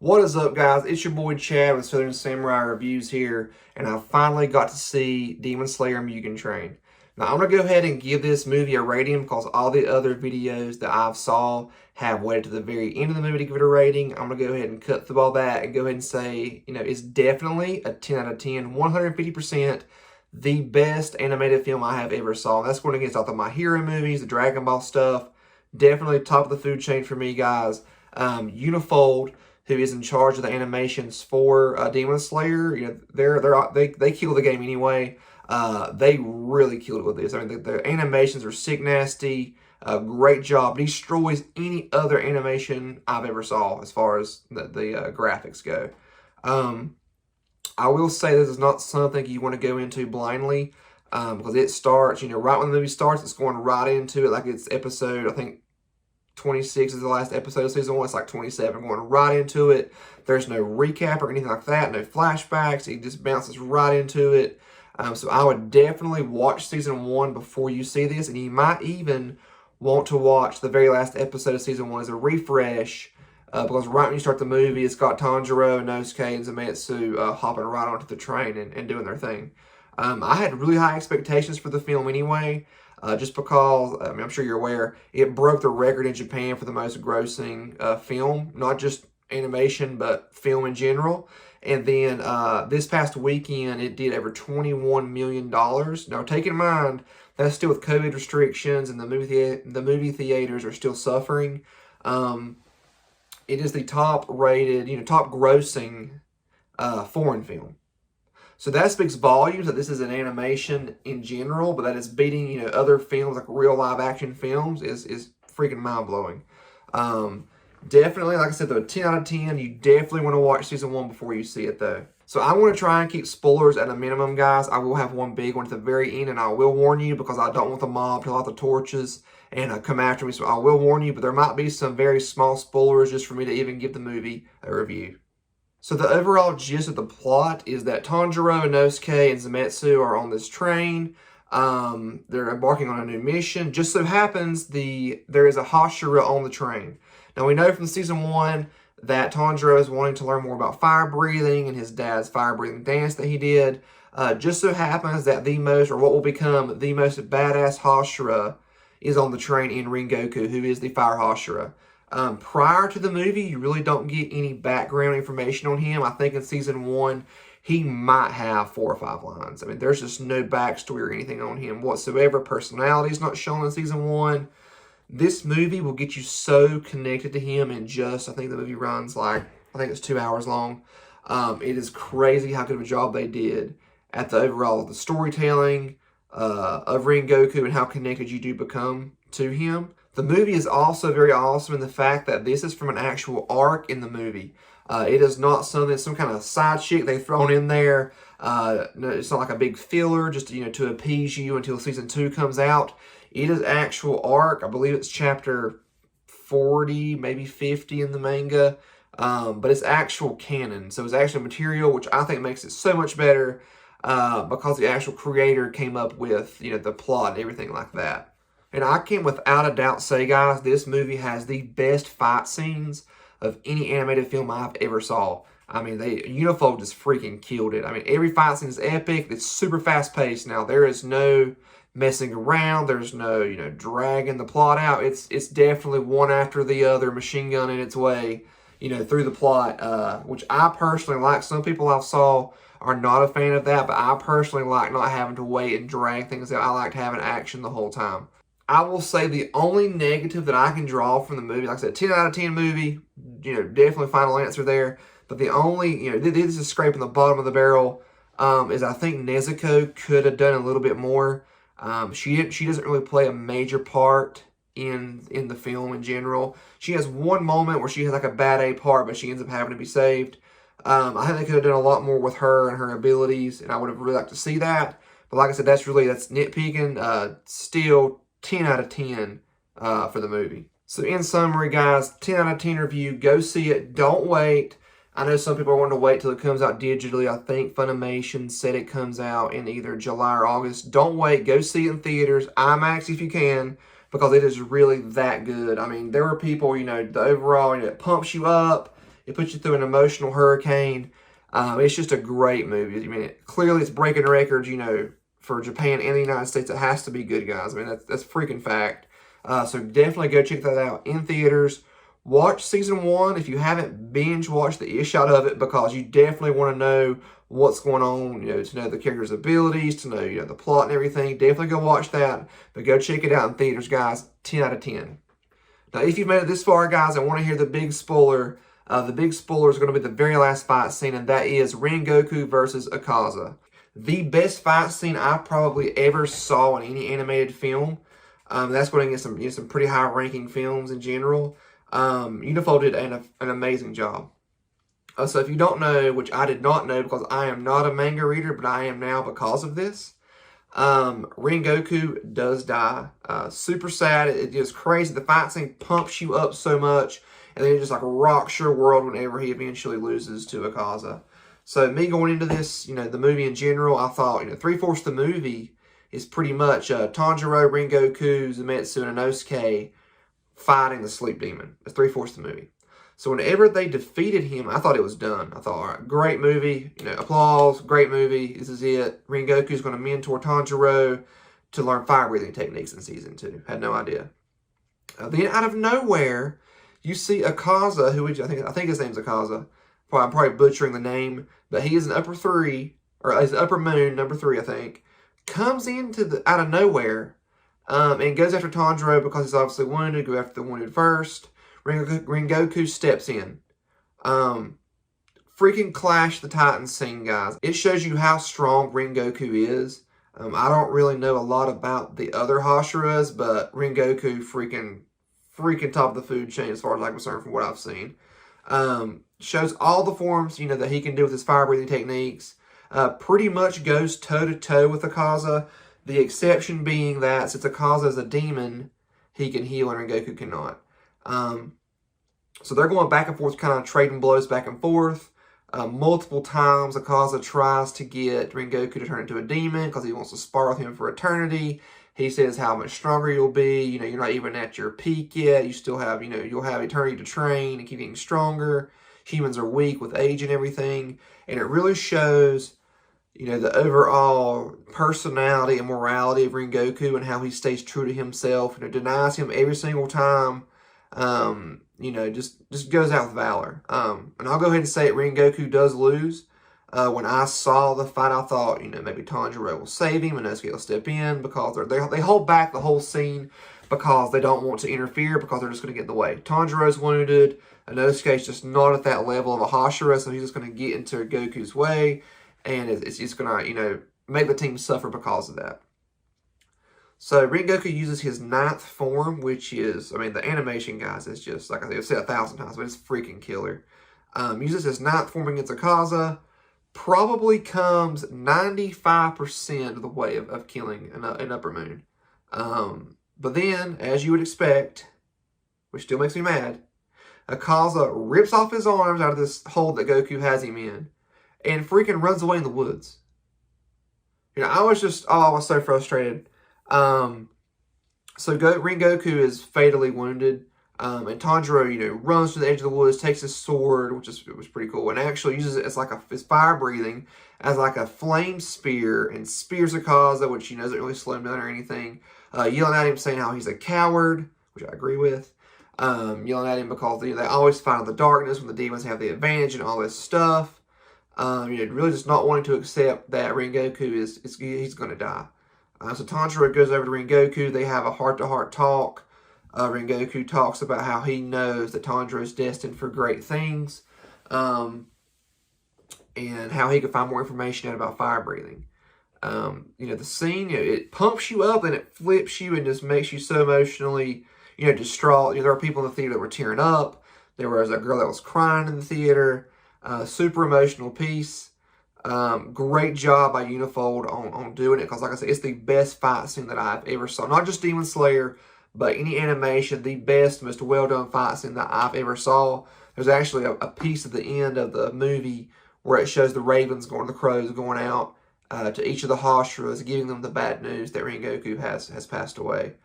What is up, guys? It's your boy Chad with Southern Samurai Reviews here, and I finally got to see Demon Slayer Mugen Train. Now, I'm going to go ahead and give this movie a rating because all the other videos that I've saw have waited to the very end of the movie to give it a rating. I'm going to go ahead and cut through all that and go ahead and say, it's definitely a 10 out of 10, 150% the best animated film I have ever saw. That's going against all the My Hero movies, the Dragon Ball stuff. Definitely top of the food chain for me, guys. Unifold, who is in charge of the animations for Demon Slayer, they kill the game anyway. They really killed it with this. I mean, the animations are sick nasty. Great job. Destroys any other animation I've ever saw as far as the graphics go. I will say this is not something you want to go into blindly because it starts, right when the movie starts, it's going right into it like it's episode, I think, 26 is the last episode of season 1. It's like 27, going right into it. There's no recap or anything like that, no flashbacks. It just bounces right into it. So I would definitely watch season 1 before you see this, and you might even want to watch the very last episode of season 1 as a refresh, because right when you start the movie, it's got Tanjiro, Inosuke, and Zametsu hopping right onto the train and doing their thing. I had really high expectations for the film anyway. Just because, I'm sure you're aware, it broke the record in Japan for the most grossing film, not just animation, but film in general. And then this past weekend, it did over $21 million. Now, take in mind, that's still with COVID restrictions, and the movie theaters are still suffering. It is the top rated, top grossing foreign film. So that speaks volumes that this is an animation in general, but that it's beating, other films like real live action films is freaking mind blowing. Definitely, like I said, though, 10 out of 10. You definitely want to watch season 1 before you see it, though. So I want to try and keep spoilers at a minimum, guys. I will have one big one at the very end, and I will warn you because I don't want the mob to light the torches and come after me. So I will warn you, but there might be some very small spoilers just for me to even give the movie a review. So the overall gist of the plot is that Tanjiro, Inosuke, and Zametsu are on this train. They're embarking on a new mission. Just so happens there is a Hashira on the train. Now we know from season 1 that Tanjiro is wanting to learn more about fire breathing and his dad's fire breathing dance that he did. Just so happens that what will become the most badass Hashira is on the train in Rengoku, who is the fire Hashira. Prior to the movie, you really don't get any background information on him. I think in season 1, he might have 4 or 5 lines. I mean, there's just no backstory or anything on him whatsoever. Personality is not shown in season 1. This movie will get you so connected to him in I think the movie runs I think it's 2 hours long. It is crazy how good of a job they did at the storytelling of Rengoku and how connected you do become to him. The movie is also very awesome in the fact that this is from an actual arc in the movie. It is not some kind of side chick they've thrown in there. No, it's not like a big filler just to appease you until season 2 comes out. It is actual arc. I believe it's chapter 40, maybe 50 in the manga. But it's actual canon. So it's actual material, which I think makes it so much better because the actual creator came up with the plot and everything like that. And I can without a doubt say, guys, this movie has the best fight scenes of any animated film I've ever saw. I mean, Unifold just freaking killed it. I mean, every fight scene is epic. It's super fast-paced. Now, there is no messing around. There's no, dragging the plot out. It's definitely one after the other, machine gunning its way, through the plot, which I personally like. Some people I saw are not a fan of that, but I personally like not having to wait and drag things out. I like having action the whole time. I will say the only negative that I can draw from the movie, like I said, 10 out of 10 movie, definitely final answer there. But the only, this is scraping the bottom of the barrel, is I think Nezuko could have done a little bit more. She doesn't really play a major part in the film in general. She has one moment where she has like a bad A part, but she ends up having to be saved. I think they could have done a lot more with her and her abilities, and I would have really liked to see that. But like I said, that's nitpicking. Still 10 out of 10 for the movie. So in summary, guys, 10 out of 10 review. Go see it. Don't wait. I know some people are wanting to wait till it comes out digitally. I think Funimation said it comes out in either July or August. Don't wait. Go see it in theaters. IMAX if you can, because it is really that good. I mean, there were people, the overall, it pumps you up. It puts you through an emotional hurricane. It's just a great movie. I mean, clearly it's breaking records, you know, for Japan and the United States. It has to be good, guys. I mean, that's freaking fact. So definitely go check that out in theaters. Watch season 1 if you haven't binge watched the ish out of it, because you definitely want to know what's going on, you know, to know the characters' abilities, to know, you know, the plot and everything. Definitely go watch that, but go check it out in theaters, guys. 10 out of 10. Now, if you've made it this far, guys, I want to hear the big spoiler. The big spoiler is going to be the very last fight scene, and that is Rengoku versus Akaza. The best fight scene I probably ever saw in any animated film. That's going to get some pretty high-ranking films in general. Unifold did an amazing job. So if you don't know, which I did not know because I am not a manga reader, but I am now because of this, Rengoku does die. Super sad. It is crazy. The fight scene pumps you up so much, and then it just like rocks your world whenever he eventually loses to Akaza. So me going into this, you know, the movie in general, I thought, you know, 3/4 of the movie is pretty much Tanjiro, Rengoku, Zumetsu, and Inosuke fighting the sleep demon. That's 3/4 of the movie. So whenever they defeated him, I thought it was done. I thought, all right, great movie, you know, applause, great movie. This is it. Rengoku's going to mentor Tanjiro to learn fire breathing techniques in season 2. Had no idea. Then out of nowhere, you see Akaza, who I think his name's Akaza. I'm probably butchering the name, but he is an upper 3, or he's an upper moon, number 3, I think. Comes into out of nowhere, and goes after Tanjiro because he's obviously wounded. Go after the wounded first. Rengoku steps in. Freaking Clash the Titans scene, guys. It shows you how strong Rengoku is. I don't really know a lot about the other Hashiras, but Rengoku freaking top of the food chain as far as I'm concerned from what I've seen. Shows all the forms, you know, that he can do with his fire breathing techniques. Pretty much goes toe-to-toe with Akaza. The exception being that since Akaza is a demon, he can heal and Rengoku cannot. So they're going back and forth, kind of trading blows back and forth. Multiple times, Akaza tries to get Rengoku to turn into a demon because he wants to spar with him for eternity. He says how much stronger you'll be. You know, you're not even at your peak yet. You still have, you know, you'll have eternity to train and keep getting stronger. Humans are weak with age and everything. And it really shows, you know, the overall personality and morality of Rengoku and how he stays true to himself and denies him every single time. You know, just goes out with valor. And I'll go ahead and say it, Rengoku does lose. When I saw the fight, I thought, you know, maybe Tanjiro will save him and Inosuke will step in because they hold back the whole scene because they don't want to interfere because they're just going to get in the way. Tanjiro's wounded. Inosuke's just not at that level of a Hashira, so he's just going to get into Goku's way, and it's just going to, you know, make the team suffer because of that. So Rengoku uses his 9th form, which is, I mean, the animation, guys, is just, like I've said 1,000 times, but it's freaking killer. Uses his 9th form against Akaza. Probably comes 95% of the way of killing an Upper Moon. But then, as you would expect, which still makes me mad, Akaza rips off his arms out of this hold that Goku has him in and freaking runs away in the woods. You know, I was so frustrated. So Rengoku is fatally wounded. And Tanjiro, you know, runs to the edge of the woods, takes his sword, which was pretty cool, and actually uses it as like his fire breathing as like a flame spear and spears Akaza, which, you know, doesn't really slow him down or anything. Yelling at him, saying how he's a coward, which I agree with. Yelling at him because, you know, they always fight in the darkness when the demons have the advantage and all this stuff. You know, really just not wanting to accept that Rengoku he's going to die. So Tanjiro goes over to Rengoku. They have a heart-to-heart talk. Rengoku talks about how he knows that Tanjiro is destined for great things, and how he can find more information out about fire breathing. You know, the scene, you know, it pumps you up and it flips you and just makes you so emotionally, you know, distraught. You know, there were people in the theater that were tearing up. There was a girl that was crying in the theater. Super emotional piece. Great job by Unifold on doing it, because like I said, it's the best fight scene that I've ever saw. Not just Demon Slayer, but any animation, the best, most well-done fight scene that I've ever saw. There's actually a piece at the end of the movie where it shows the ravens going, the crows going out to each of the Hashiras, giving them the bad news that Rengoku has passed away.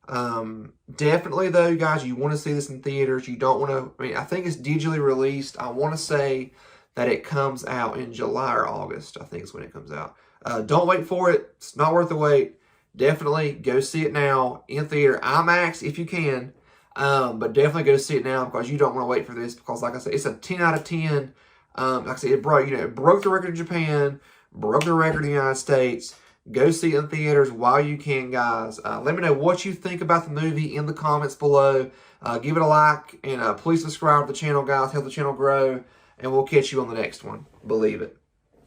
Definitely, though, guys, you want to see this in theaters. You don't want to, I mean, I think it's digitally released. I want to say that it comes out in July or August, I think is when it comes out. Don't wait for it. It's not worth the wait. Definitely go see it now in theater. IMAX if you can. But definitely go see it now because you don't want to wait for this because, like I said, it's a 10 out of 10. Like I said, it broke the record in Japan, broke the record in the United States. Go see it in theaters while you can, guys. Let me know what you think about the movie in the comments below. Give it a like, and please subscribe to the channel, guys. Help the channel grow, and we'll catch you on the next one. Believe it.